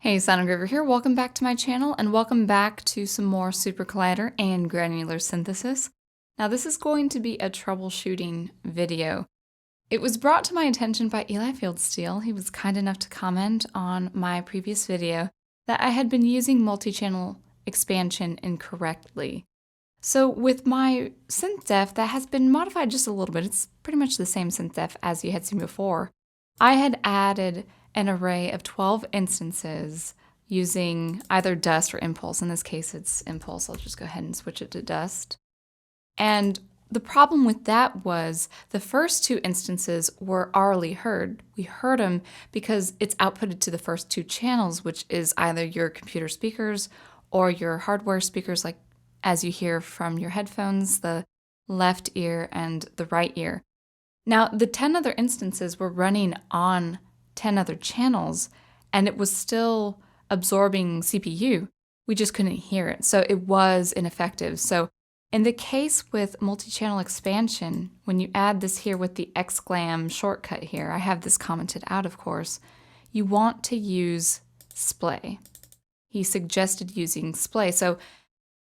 Hey, Sonograver here. Welcome back to my channel and welcome back to some more SuperCollider and Granular synthesis. Now this is going to be a troubleshooting video. It was brought to my attention by Eli Fieldsteel. He was kind enough to comment on my previous video that I had been using multi-channel expansion incorrectly. So with my SynthDef, that has been modified just a little bit. It's pretty much the same SynthDef as you had seen before. I had added an array of 12 instances using either dust or impulse. In this case, it's impulse. I'll just go ahead and switch it to dust. And the problem with that was the first two instances were already heard. We heard them because it's outputted to the first two channels, which is either your computer speakers or your hardware speakers, like as you hear from your headphones, the left ear and the right ear. Now, the 10 other instances were running on 10 other channels, and it was still absorbing CPU. We just couldn't hear it, so it was ineffective. So in the case with multi-channel expansion, when you add this here with the XGlam shortcut here, I have this commented out, of course, you want to use splay. He suggested using splay. So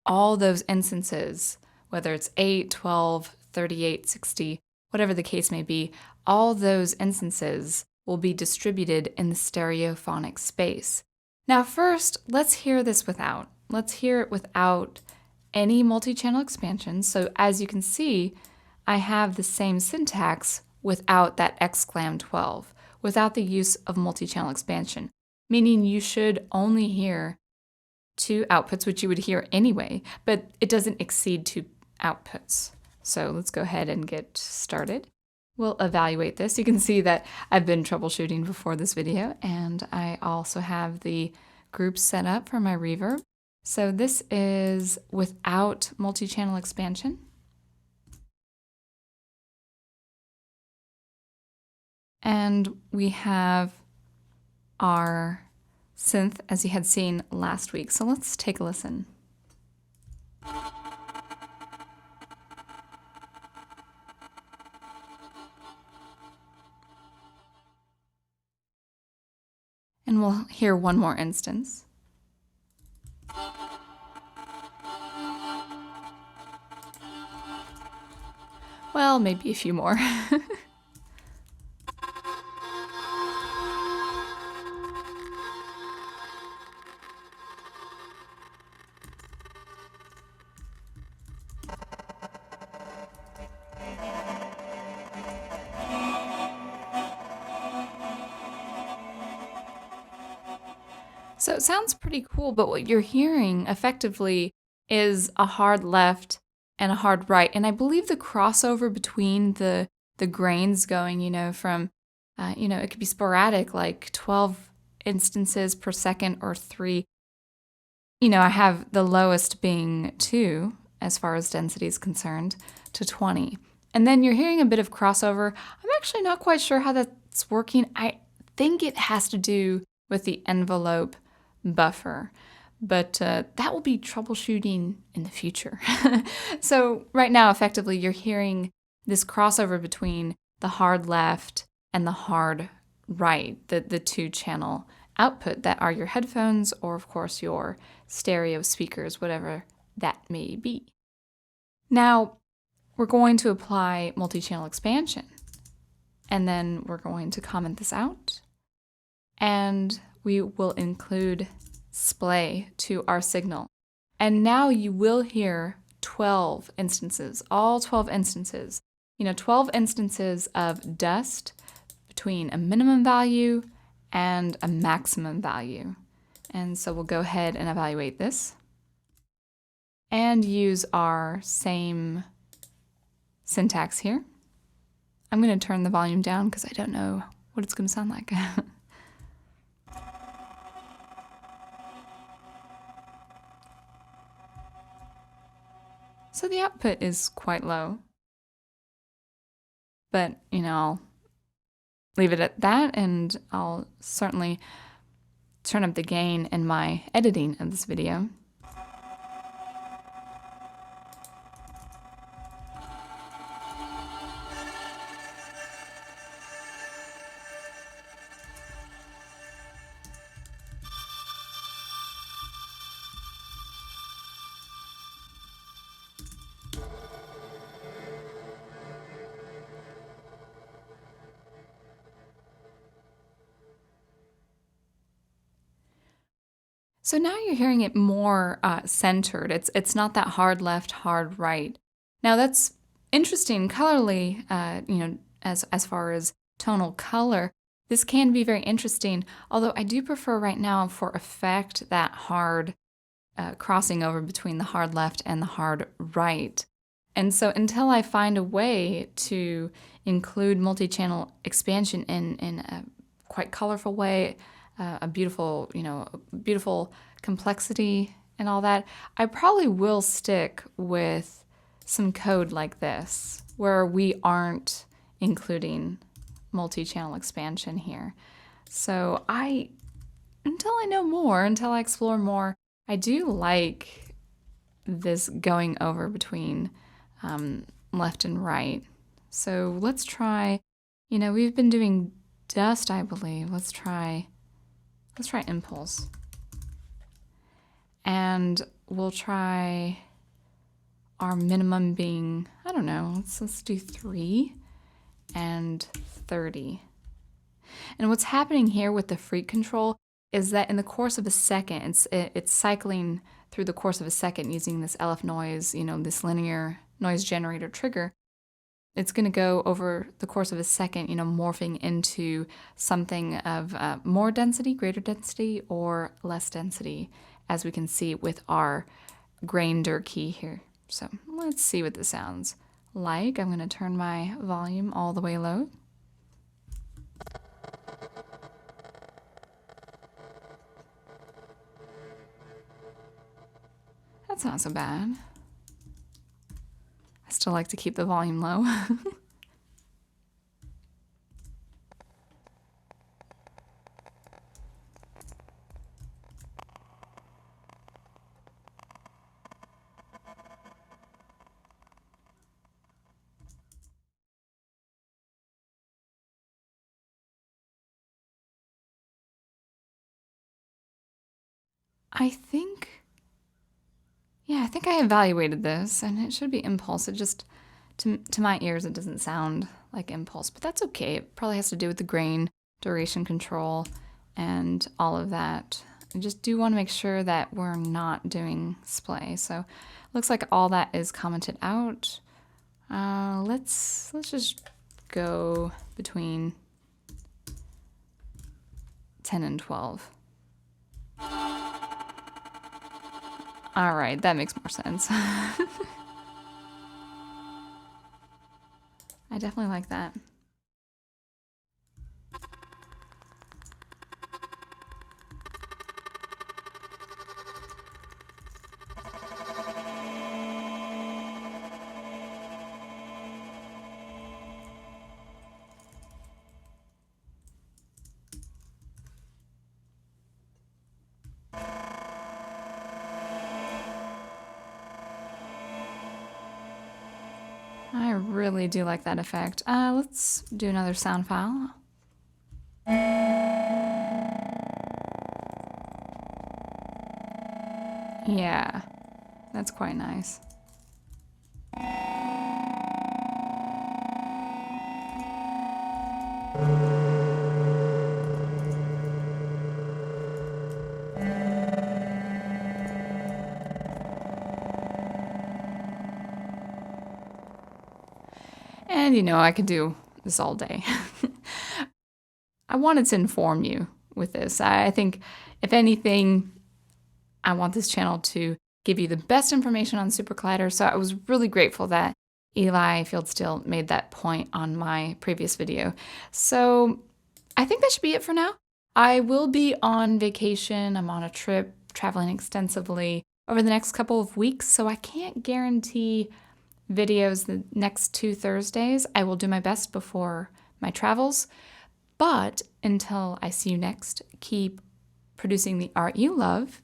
all those instances, whether it's 8, 12, 38, 60, whatever the case may be, all those instances will be distributed in the stereophonic space. Now first, let's hear this without. Let's hear it without any multi-channel expansion. So as you can see, I have the same syntax without that XGlam 12, without the use of multi-channel expansion, meaning you should only hear two outputs, which you would hear anyway, but it doesn't exceed two outputs. So let's go ahead and get started. We'll evaluate this. You can see that I've been troubleshooting before this video, and I also have the group set up for my reverb. So this is without multi-channel expansion. And we have our synth as you had seen last week. So let's take a listen. And we'll hear one more instance. Well, maybe a few more. So it sounds pretty cool, but what you're hearing effectively is a hard left and a hard right. And I believe the crossover between the grains going, from, it could be sporadic, like 12 instances per second or 3. I have the lowest being 2 as far as density is concerned to 20. And then you're hearing a bit of crossover. I'm actually not quite sure how that's working. I think it has to do with the envelope buffer, but that will be troubleshooting in the future. So right now, effectively, you're hearing this crossover between the hard left and the hard right, the two channel output that are your headphones or, of course, your stereo speakers, whatever that may be. Now, we're going to apply multi-channel expansion, and then we're going to comment this out, and we will include splay to our signal. And now you will hear 12 instances, all 12 instances. 12 instances of dust between a minimum value and a maximum value. And so we'll go ahead and evaluate this and use our same syntax here. I'm going to turn the volume down because I don't know what it's going to sound like. So the output is quite low, but I'll leave it at that, and I'll certainly turn up the gain in my editing of this video. So now you're hearing it more centered. It's not that hard left, hard right. Now that's interesting colorly, as far as tonal color. This can be very interesting, although I do prefer right now for effect that hard crossing over between the hard left and the hard right. And so until I find a way to include multi-channel expansion in a quite colorful way, a beautiful, beautiful complexity and all that, I probably will stick with some code like this, where we aren't including multi-channel expansion here. So until I know more, until I explore more, I do like this going over between left and right. So let's try, we've been doing dust, I believe. Let's try impulse. And we'll try our minimum being, I don't know, let's do 3 and 30. And what's happening here with the freak control is that in the course of a second, it's cycling through the course of a second using this LF noise, this linear noise generator trigger. It's going to go over the course of a second, morphing into something of more density, greater density, or less density, as we can see with our granular key here. So let's see what this sounds like. I'm going to turn my volume all the way low. That's not so bad. I still like to keep the volume low. I think I evaluated this, and it should be impulse. It just, to my ears, it doesn't sound like impulse, but that's okay. It probably has to do with the grain, duration control, and all of that. I just do want to make sure that we're not doing splay. So it looks like all that is commented out. Let's just go between 10 and 12. All right, that makes more sense. I definitely like that. I really do like that effect. Let's do another sound file. Yeah, that's quite nice. And I could do this all day. I wanted to inform you with this. I think, if anything, I want this channel to give you the best information on SuperCollider. So I was really grateful that Eli Fieldsteel made that point on my previous video. So I think that should be it for now. I will be on vacation. I'm on a trip, traveling extensively over the next couple of weeks. So I can't guarantee videos the next 2 Thursdays. I will do my best before my travels. But until I see you next, keep producing the art you love.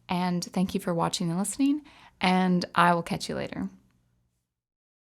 And thank you for watching and listening. And I will catch you later.